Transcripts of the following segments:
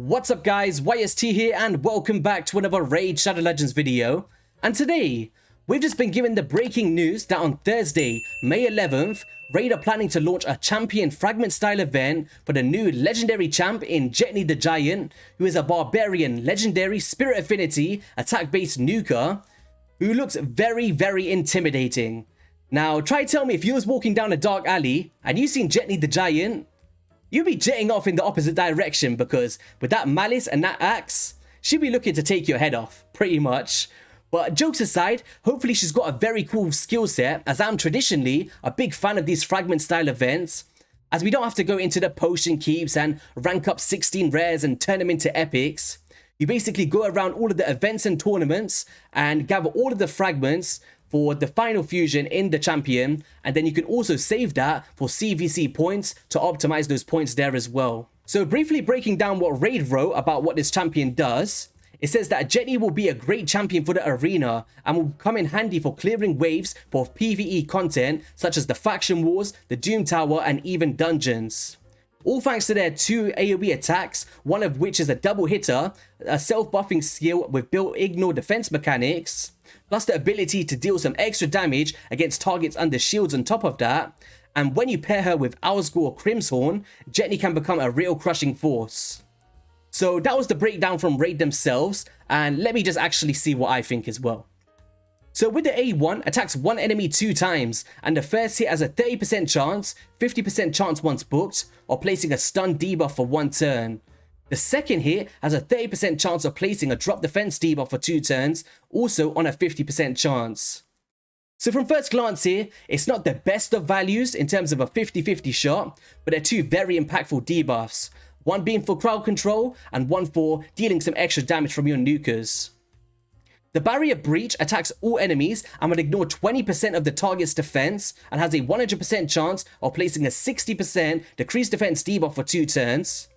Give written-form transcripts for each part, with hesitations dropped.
What's up guys, YST here and welcome back to another Raid Shadow Legends video. And today, we've just been given the breaking news that on Thursday, May 11th, Raid are planning to launch a Champion Fragment style event for the new legendary champ in Jetni the Giant, who is a Barbarian legendary Spirit Affinity attack based nuker, who looks very intimidating. Now try tell me if you was walking down a dark alley and you seen Jetni the Giant, you'd be jetting off in the opposite direction because with that malice and that axe, she'd be looking to take your head off, pretty much. But jokes aside, hopefully she's got a very cool skill set, as I'm traditionally a big fan of these fragment style events, as we don't have to go into the potion keeps and rank up 16 rares and turn them into epics. You basically go around all of the events and tournaments and gather all of the fragments for the final fusion in the champion, and then you can also save that for CVC points to optimize those points there as well. So briefly breaking down what Raid wrote about what this champion does, it says that Jetni will be a great champion for the arena and will come in handy for clearing waves for PvE content such as the faction wars, the Doom Tower and even dungeons. All thanks to their 2 AoE attacks, one of which is a double hitter, a self-buffing skill with built ignore defense mechanics, plus the ability to deal some extra damage against targets under shields on top of that. And when you pair her with Alsgor Crimsonhorn, Jetni can become a real crushing force. So that was the breakdown from Raid themselves, and let me just actually see what I think as well. So with the A1, attacks one enemy 2 times, and the first hit has a 30% chance, 50% chance once booked, or placing a stun debuff for 1 turn. The second hit has a 30% chance of placing a drop defense debuff for 2 turns, also on a 50% chance. So from first glance here, it's not the best of values in terms of a 50-50 shot, but they're 2 very impactful debuffs, one being for crowd control and one for dealing some extra damage from your nukers. The Barrier Breach attacks all enemies and will ignore 20% of the target's defense and has a 100% chance of placing a 60% decreased defense debuff for 2 turns.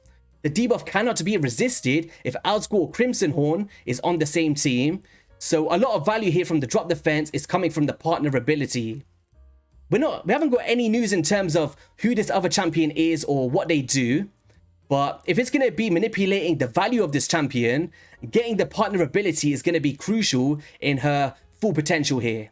The debuff cannot be resisted if Alsgor Crimsonhorn is on the same team, so a lot of value here from the drop defense is coming from the partner ability. We haven't got any news in terms of who this other champion is or what they do, but if it's going to be manipulating the value of this champion, getting the partner ability is going to be crucial in her full potential here.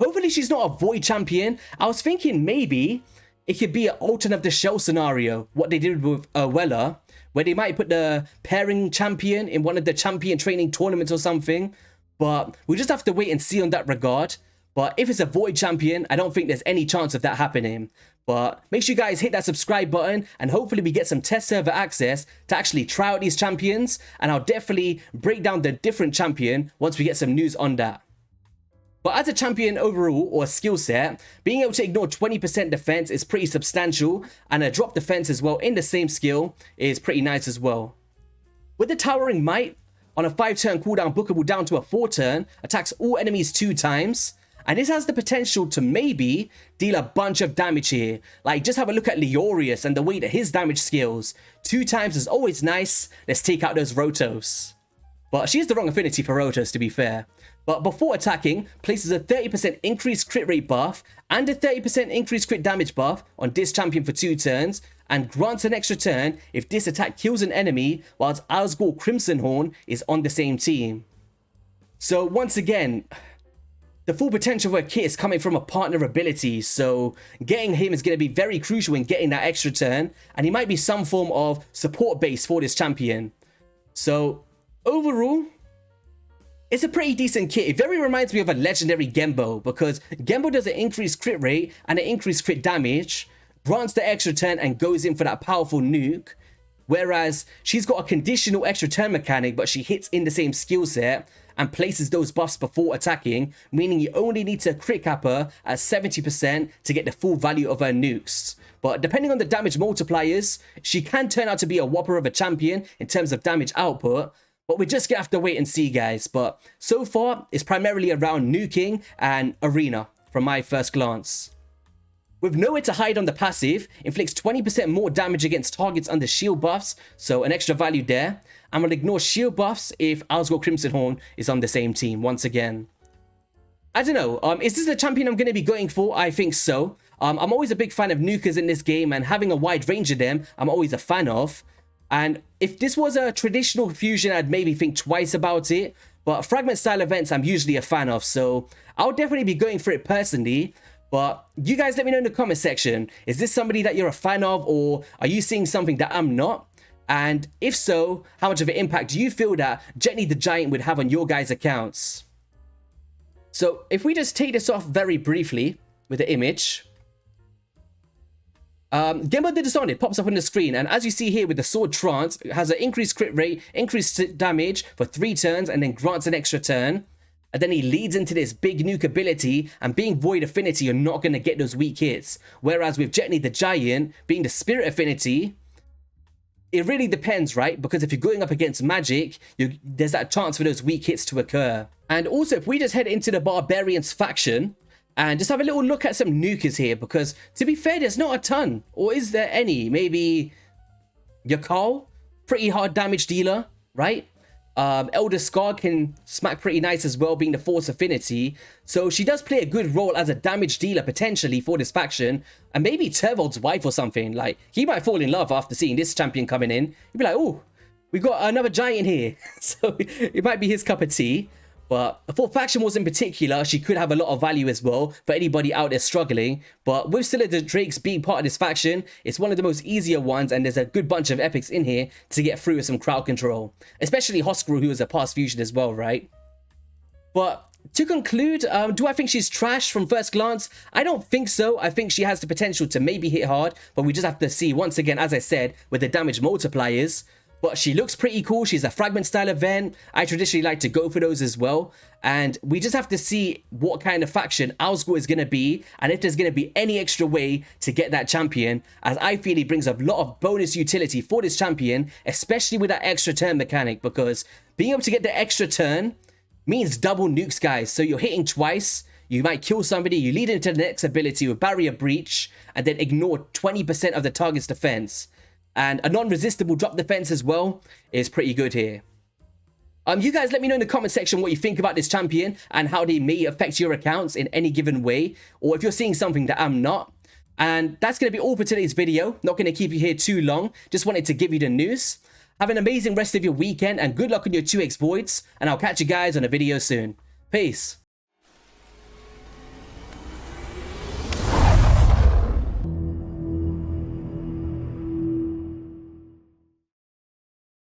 Hopefully she's not a void champion. I was thinking maybe it could be an alternate of the shell scenario, what they did with Weller, where they might put the pairing champion in one of the champion training tournaments or something, but we just have to wait and see on that regard. But if it's a void champion, I don't think there's any chance of that happening. But make sure you guys hit that subscribe button and hopefully we get some test server access to actually try out these champions, and I'll definitely break down the different champion once we get some news on that. But as a champion overall, or a skill set, being able to ignore 20% defense is pretty substantial, and a drop defense as well in the same skill is pretty nice as well. With the Towering Might, on a 5-turn cooldown bookable down to a 4-turn, attacks all enemies 2 times, and this has the potential to maybe deal a bunch of damage here. Like, just have a look at Leorius and the way that his damage scales. 2 times is always nice. Let's take out those Rotos. But she has the wrong affinity for Rotos, to be fair. But before attacking, places a 30% increased crit rate buff and a 30% increased crit damage buff on this champion for 2 turns, and grants an extra turn if this attack kills an enemy whilst Alsgor Crimsonhorn is on the same team. So once again, the full potential of her kit is coming from a partner ability, so getting him is going to be very crucial in getting that extra turn, and he might be some form of support base for this champion. So overall, it's a pretty decent kit. It very reminds me of a legendary Gembo, because Gembo does an increased crit rate and an increased crit damage, grants the extra turn and goes in for that powerful nuke, whereas she's got a conditional extra turn mechanic, but she hits in the same skill set and places those buffs before attacking, meaning you only need to crit cap her at 70% to get the full value of her nukes. But depending on the damage multipliers, she can turn out to be a whopper of a champion in terms of damage output, but we're just gonna have to wait and see, guys. But so far, it's primarily around nuking and arena from my first glance. With nowhere to hide on the passive, inflicts 20% more damage against targets under shield buffs, so an extra value there, and will ignore shield buffs if Alsgor Crimsonhorn is on the same team once again. I don't know, is this a champion I'm going to be going for? I think so. I'm always a big fan of nukers in this game, and having a wide range of them, I'm always a fan of. And if this was a traditional fusion, I'd maybe think twice about it. But fragment style events, I'm usually a fan of. So I'll definitely be going for it personally. But you guys let me know in the comment section. Is this somebody that you're a fan of? Or are you seeing something that I'm not? And if so, how much of an impact do you feel that Jetni the Giant would have on your guys' accounts? So if we just take this off very briefly with the image. Game of the Dishonored pops up on the screen, and as you see here with the Sword Trance, it has an increased crit rate, increased damage for 3 turns, and then grants an extra turn. And then he leads into this big nuke ability, and being Void Affinity, you're not going to get those weak hits. Whereas with Jetni the Giant, being the Spirit Affinity, it really depends, right? Because if you're going up against magic, there's that chance for those weak hits to occur. And also, if we just head into the Barbarians faction, and just have a little look at some nukers here, because to be fair, there's not a ton. Or is there any? Maybe Yakal, pretty hard damage dealer, right? Elder Scar can smack pretty nice as well, being the Force Affinity. So she does play a good role as a damage dealer potentially for this faction. And maybe Tervold's wife or something. Like, he might fall in love after seeing this champion coming in. He'd be like, oh, we got another giant here. So it might be his cup of tea. But for faction wars in particular, she could have a lot of value as well for anybody out there struggling. But with Scylla the Drakes being part of this faction, it's one of the most easier ones, and there's a good bunch of epics in here to get through with some crowd control. Especially Hoskru, who is a past fusion as well, right? But to conclude, do I think she's trash from first glance? I don't think so. I think she has the potential to maybe hit hard, but we just have to see, once again, as I said, with the damage multipliers. But she looks pretty cool. She's a fragment style event. I traditionally like to go for those as well. And we just have to see what kind of faction Alsgor is going to be, and if there's going to be any extra way to get that champion, as I feel he brings a lot of bonus utility for this champion, especially with that extra turn mechanic, because being able to get the extra turn means double nukes, guys. So you're hitting twice. You might kill somebody, you lead into the next ability with Barrier Breach, and then ignore 20% of the target's defense. And a non-resistible drop defense as well is pretty good here. You guys let me know in the comment section what you think about this champion and how they may affect your accounts in any given way, or if you're seeing something that I'm not. And that's going to be all for today's video. Not going to keep you here too long. Just wanted to give you the news. Have an amazing rest of your weekend and good luck on your 2x voids, and I'll catch you guys on a video soon. Peace.